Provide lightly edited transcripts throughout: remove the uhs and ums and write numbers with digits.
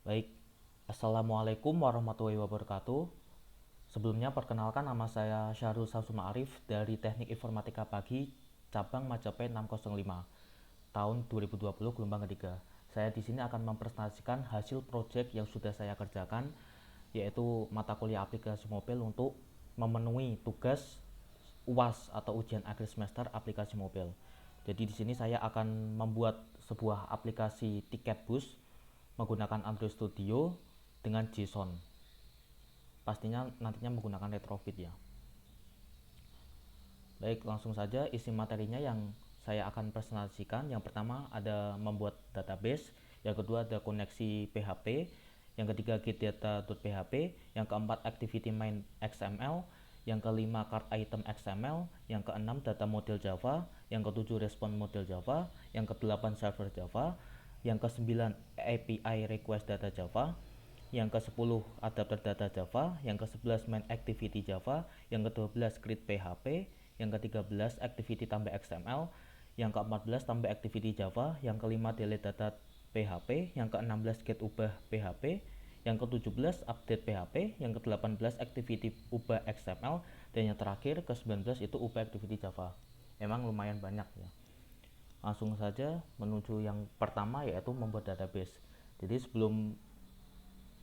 Baik, Assalamualaikum warahmatullahi wabarakatuh. Sebelumnya perkenalkan, nama saya Syahrul Samsuma Arif dari Teknik Informatika Pagi, cabang Majapahit 605, tahun 2020 gelombang ketiga. Saya di sini akan mempresentasikan hasil proyek yang sudah saya kerjakan, yaitu mata kuliah aplikasi mobil untuk memenuhi tugas UAS atau ujian akhir semester aplikasi mobil. Jadi di sini saya akan membuat sebuah aplikasi tiket bus menggunakan Android Studio dengan JSON. Pastinya nantinya menggunakan retrofit ya. Baik, langsung saja isi materinya yang saya akan presentasikan. Yang pertama ada membuat database, yang kedua ada koneksi PHP, yang ketiga getData.php, yang keempat activity main XML, yang kelima card item XML, yang keenam data model Java, yang ketujuh response model Java, yang kedelapan server Java, yang kesembilan API request data Java, yang ke-10 adapter data Java, yang ke-11 main activity Java, yang ke-12 create PHP, yang ke-13 activity tambah XML, yang ke-14 tambah activity Java, yang ke-5 delete data PHP, yang ke-16 get ubah PHP, yang ke-17 update PHP, yang ke-18 activity ubah XML, dan yang terakhir ke-19 itu ubah activity Java. Emang lumayan banyak ya. Langsung saja menuju yang pertama, yaitu membuat database. Jadi sebelum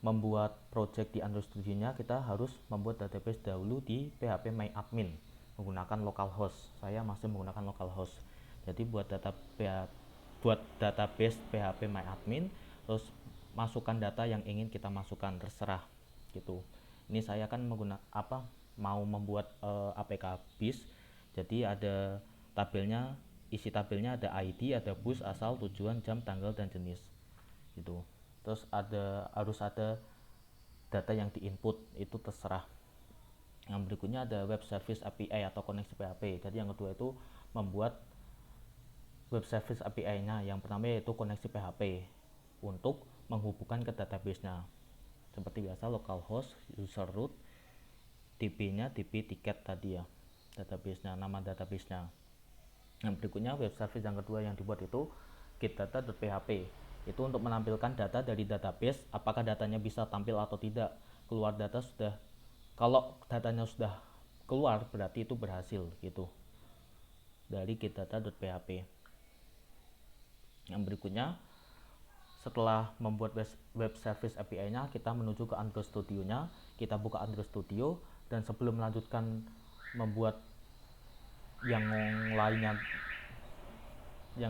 membuat project di Android Studio-nya, kita harus membuat database dahulu di PHP MyAdmin menggunakan localhost. Saya masih menggunakan localhost. Jadi buat database PHP MyAdmin, terus masukkan data yang ingin kita masukkan, terserah gitu. Ini saya kan mau membuat APK BIS. Jadi ada tabelnya, isi tabelnya ada ID, ada bus, asal, tujuan, jam, tanggal, dan jenis gitu. Terus harus ada data yang diinput, itu terserah. Yang berikutnya ada web service API atau koneksi PHP. Jadi yang kedua itu membuat web service API-nya. Yang pertama yaitu koneksi PHP untuk menghubungkan ke database-nya. Seperti biasa localhost, user root, DB-nya DB tiket tadi ya, database-nya, nama database-nya. Yang berikutnya web service yang kedua yang dibuat itu getData.php. Itu untuk menampilkan data dari database, apakah datanya bisa tampil atau tidak. Kalau datanya sudah keluar berarti itu berhasil gitu, dari getData.php. Yang berikutnya, setelah membuat web service API-nya, kita menuju ke Android Studio-nya. Kita buka Android Studio, dan sebelum melanjutkan membuat yang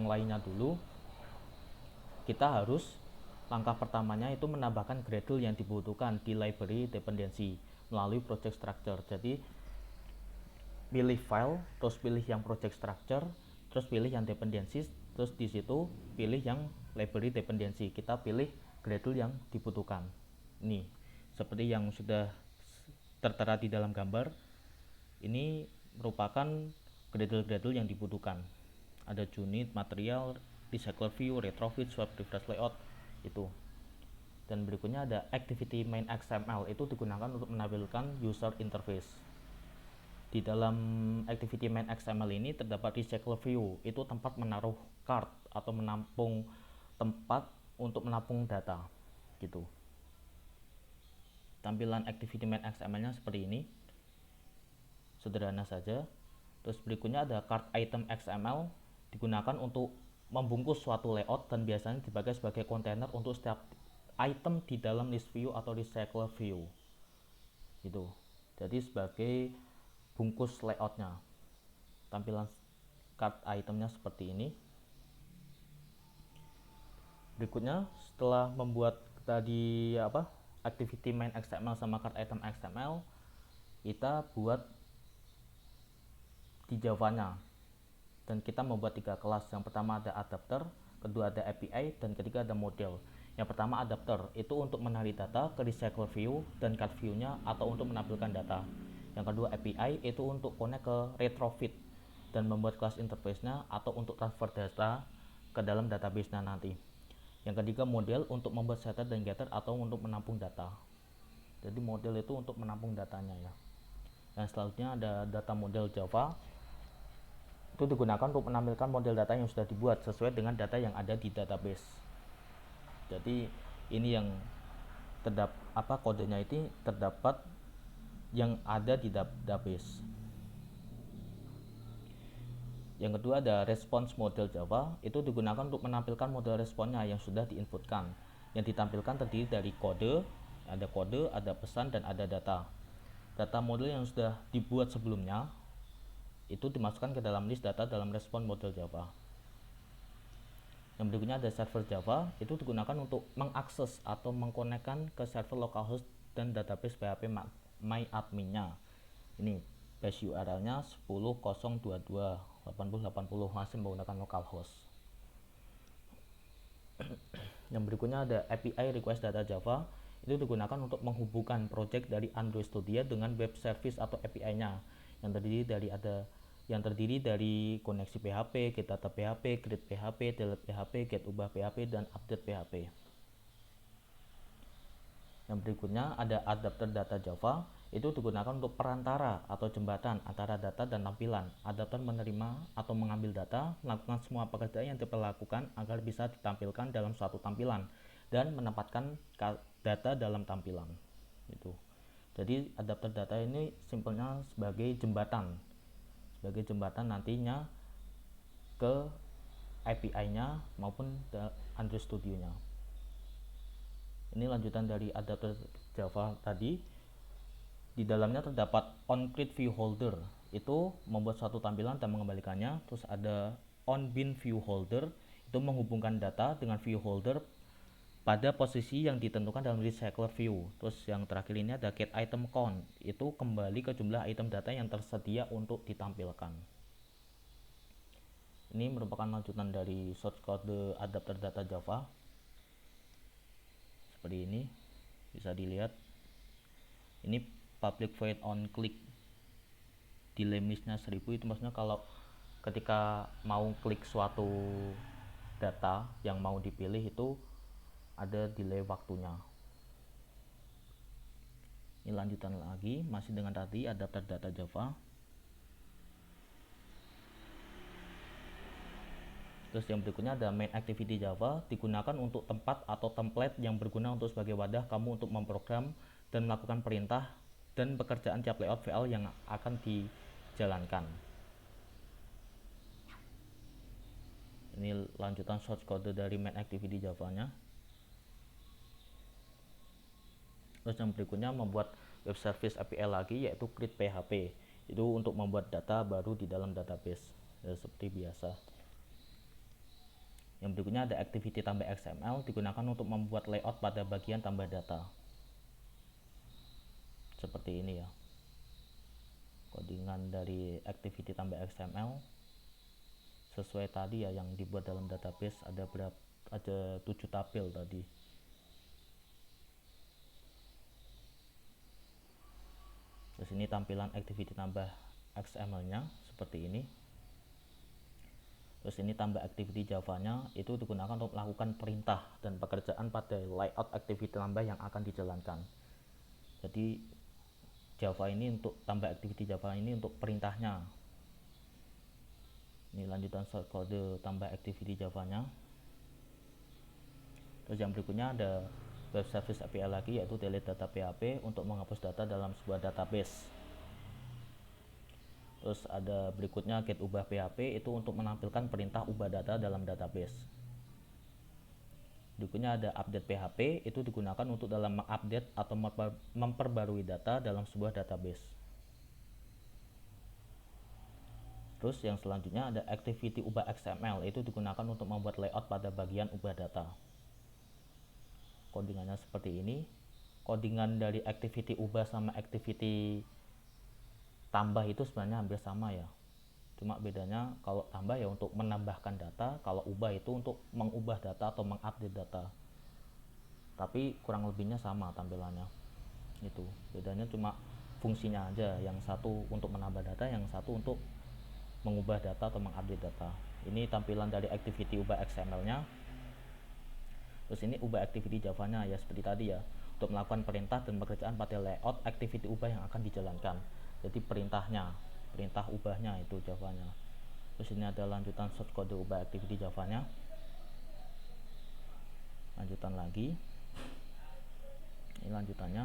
lainnya dulu, kita harus langkah pertamanya itu menambahkan Gradle yang dibutuhkan di library dependency melalui project structure. Jadi pilih file, terus pilih yang project structure, terus pilih yang dependencies, terus di situ pilih yang library dependency. Kita pilih Gradle yang dibutuhkan. Ini seperti yang sudah tertera di dalam gambar. Ini merupakan Gradle yang dibutuhkan. Ada unit, material, recycle view, retrofit, swap, refresh layout itu. Dan berikutnya ada activity main XML, itu digunakan untuk menampilkan user interface. Di dalam activity main XML ini terdapat recycle view, itu tempat menaruh card atau tempat untuk menampung data gitu. Tampilan activity main XML-nya seperti ini, sederhana saja. Terus berikutnya ada card item XML, digunakan untuk membungkus suatu layout dan biasanya dipakai sebagai kontainer untuk setiap item di dalam list view atau recycle view gitu. Jadi sebagai bungkus layoutnya. Tampilan card itemnya seperti ini. Berikutnya, setelah membuat tadi activity main XML sama card item XML, kita buat di Java-nya. Dan kita membuat 3 kelas. Yang pertama ada adapter, kedua ada API, dan ketiga ada model. Yang pertama adapter, itu untuk menarik data ke recycle view dan card view-nya atau untuk menampilkan data. Yang kedua API, itu untuk connect ke retrofit dan membuat kelas interface-nya atau untuk transfer data ke dalam database-nya nanti. Yang ketiga model, untuk membuat setter dan getter atau untuk menampung data. Jadi model itu untuk menampung datanya ya. Dan selanjutnya ada data model Java, itu digunakan untuk menampilkan model data yang sudah dibuat sesuai dengan data yang ada di database. Jadi ini yang kodenya itu terdapat yang ada di database. Yang kedua ada response model Java, itu digunakan untuk menampilkan model responnya yang sudah diinputkan. Yang ditampilkan terdiri dari kode, ada pesan, dan ada data. Data model yang sudah dibuat sebelumnya itu dimasukkan ke dalam list data dalam response model Java. Yang berikutnya ada server Java, itu digunakan untuk mengakses atau mengkonekkan ke server localhost dan database PHP MyAdmin-nya. Ini base URL-nya 10.022.80.80 masih menggunakan localhost. Yang berikutnya ada API request data Java, itu digunakan untuk menghubungkan project dari Android Studio dengan web service atau API-nya yang terdiri dari koneksi PHP, get data PHP, create PHP, delete PHP, get ubah PHP, dan update PHP. Yang berikutnya ada adapter data Java, itu digunakan untuk perantara atau jembatan antara data dan tampilan. Adapter menerima atau mengambil data, melakukan semua pekerjaan yang diperlakukan agar bisa ditampilkan dalam suatu tampilan, dan menempatkan data dalam tampilan. Jadi adapter data ini simpelnya sebagai jembatan nantinya ke API-nya maupun Android Studio-nya. Ini lanjutan dari adapter Java tadi. Di dalamnya terdapat onCreate view holder, itu membuat suatu tampilan dan mengembalikannya. Terus ada onBin view holder, itu menghubungkan data dengan view holder pada posisi yang ditentukan dalam recycler view. Terus yang terakhir ini ada get item count, itu kembali ke jumlah item data yang tersedia untuk ditampilkan. Ini merupakan lanjutan dari source code adapter data Java. Seperti ini, bisa dilihat. Ini public void on click, delay miss-nya 1000, itu maksudnya kalau ketika mau klik suatu data yang mau dipilih itu ada delay waktunya. Ini lanjutan lagi, masih dengan tadi adapter data Java. Terus yang berikutnya ada main activity Java, digunakan untuk tempat atau template yang berguna untuk sebagai wadah kamu untuk memprogram dan melakukan perintah dan pekerjaan tiap layout VL yang akan dijalankan. Ini lanjutan source code dari main activity Java-nya. Terus yang berikutnya membuat web service API lagi, yaitu create PHP. Itu untuk membuat data baru di dalam database, ya, seperti biasa. Yang berikutnya ada activity tambah XML, digunakan untuk membuat layout pada bagian tambah data. Seperti ini ya. Codingan dari activity tambah XML sesuai tadi ya yang dibuat dalam database, ada 7 tabel tadi. Terus ini tampilan activity tambah XML-nya seperti ini. Terus ini tambah activity Java-nya, itu digunakan untuk melakukan perintah dan pekerjaan pada layout activity tambah yang akan dijalankan. Jadi Java ini untuk tambah activity Java ini untuk perintahnya. Ini lanjutan source code tambah activity Java-nya. Terus yang berikutnya ada web service API lagi, yaitu delete data PHP untuk menghapus data dalam sebuah database. Terus ada berikutnya get ubah PHP, itu untuk menampilkan perintah ubah data dalam database. Berikutnya ada update PHP, itu digunakan untuk dalam mengupdate atau memperbarui data dalam sebuah database. Terus yang selanjutnya ada activity ubah XML, itu digunakan untuk membuat layout pada bagian ubah data. Codingannya seperti ini. Codingan dari activity ubah sama activity tambah itu sebenarnya hampir sama ya. Cuma bedanya kalau tambah ya untuk menambahkan data, kalau ubah itu untuk mengubah data atau mengupdate data. Tapi kurang lebihnya sama tampilannya. Itu bedanya cuma fungsinya aja, yang satu untuk menambah data, yang satu untuk mengubah data atau mengupdate data. Ini tampilan dari activity ubah XML-nya. Terus ini ubah activity Java-nya ya seperti tadi ya, untuk melakukan perintah dan pekerjaan pada layout activity ubah yang akan dijalankan. Jadi perintah ubahnya itu Java-nya. Terus ini ada lanjutan source code ubah activity Java-nya. Lanjutan lagi. Ini lanjutannya,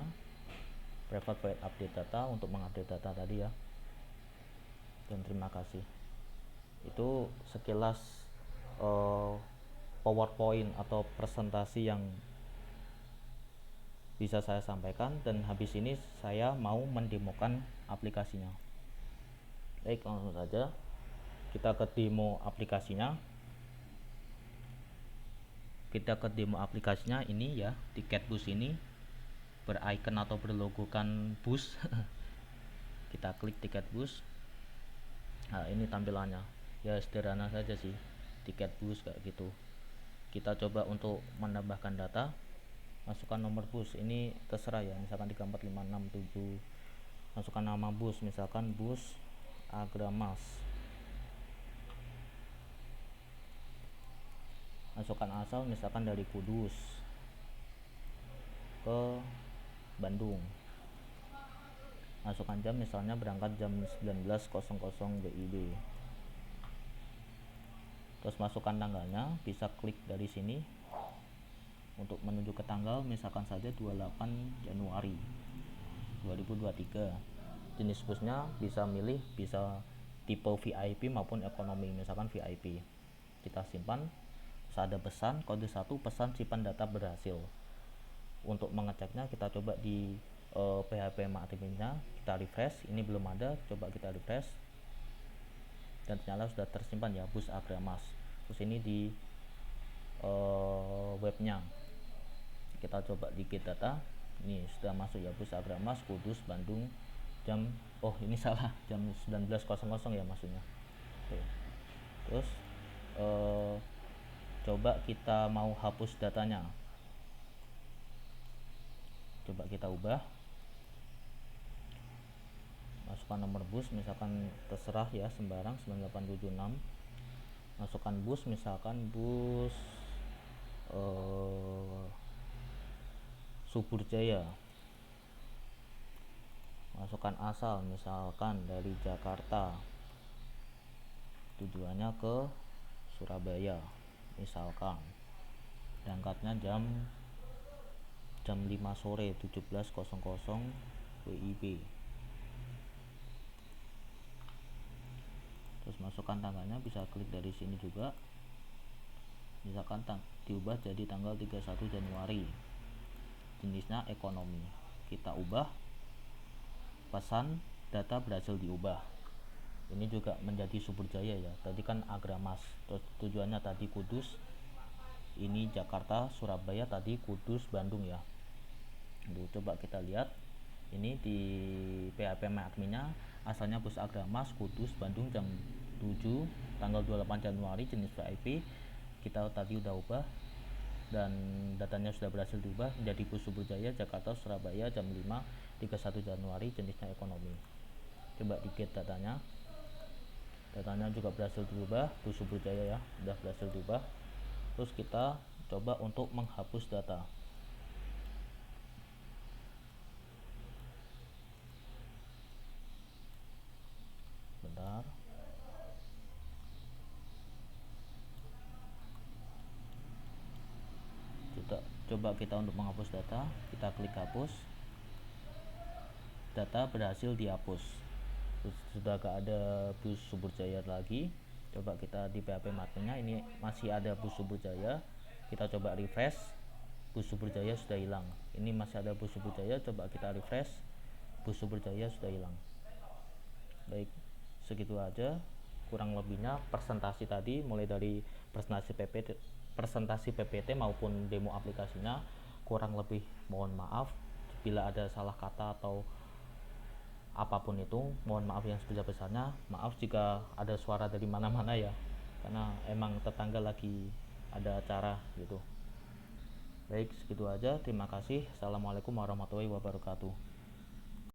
private void update data untuk mengupdate data tadi ya. Dan terima kasih. Itu sekilas PowerPoint atau presentasi yang bisa saya sampaikan, dan habis ini saya mau mendemokan aplikasinya. Baik, langsung saja kita ke demo aplikasinya. Ini ya, tiket bus ini bericon atau berlogokan bus. Kita klik tiket bus. Nah, ini tampilannya. Ya sederhana saja sih, tiket bus kayak gitu. Kita coba untuk menambahkan data, masukkan nomor bus. Ini terserah ya, misalkan 34567. Masukkan nama bus, misalkan bus Agramas. Masukkan asal, misalkan dari Kudus ke Bandung. Masukkan jam, misalnya berangkat jam 19.00 WIB. Terus masukkan tanggalnya, bisa klik dari sini untuk menuju ke tanggal, misalkan saja 28 Januari 2023. Jenis busnya bisa milih, bisa tipe VIP maupun ekonomi, misalkan VIP. Kita simpan. Ada pesan kode 1, pesan simpan data berhasil. Untuk mengeceknya kita coba di PHP adminnya, kita refresh. Ini belum ada, coba kita refresh dan ternyata sudah tersimpan ya, bus Agramas. Terus ini di webnya kita coba di get data, ini sudah masuk ya, bus Agramas Kudus Bandung jam, oh ini salah, jam 19.00 ya maksudnya. Oke. Terus coba kita mau hapus datanya, coba kita ubah, masukkan nomor bus, misalkan terserah ya, sembarang 9876. Masukkan bus, misalkan bus Subur Jaya. Masukkan asal, misalkan dari Jakarta, tujuannya ke Surabaya misalkan, berangkatnya jam 5 sore 17.00 WIB. Terus masukkan tanggalnya, bisa klik dari sini juga, misalkan diubah jadi tanggal 31 Januari. Jenisnya ekonomi. Kita ubah, pesan data berhasil diubah. Ini juga menjadi Subur Jaya ya, tadi kan Agramas. Terus tujuannya tadi Kudus, ini Jakarta, Surabaya, tadi Kudus, Bandung ya. Coba kita lihat, ini di PHP adminnya asalnya bus Agramas Kudus Bandung jam 7 tanggal 28 Januari, jenis VIP. Kita tadi udah ubah dan datanya sudah berhasil diubah menjadi bus Subur Jaya Jakarta Surabaya jam 5 31 Januari, jenisnya ekonomi. Coba di get datanya juga berhasil diubah, bus Subur Jaya ya, sudah berhasil diubah. Terus kita coba untuk menghapus data. Bentar. Coba kita untuk menghapus data, kita klik hapus. Data berhasil dihapus. Terus sudah gak ada bus Subur Jaya lagi. Coba kita di PHP adminnya, ini masih ada bus Subur Jaya. Kita coba refresh, bus Subur Jaya sudah hilang. Ini masih ada bus Subur Jaya, coba kita refresh, bus Subur Jaya sudah hilang. Baik, segitu aja kurang lebihnya presentasi tadi, mulai dari presentasi PPT maupun demo aplikasinya. Kurang lebih mohon maaf bila ada salah kata atau apapun itu, mohon maaf yang sebesar-besarnya. Maaf jika ada suara dari mana-mana ya, karena emang tetangga lagi ada acara gitu. Baik, segitu aja, terima kasih. Assalamualaikum warahmatullahi wabarakatuh.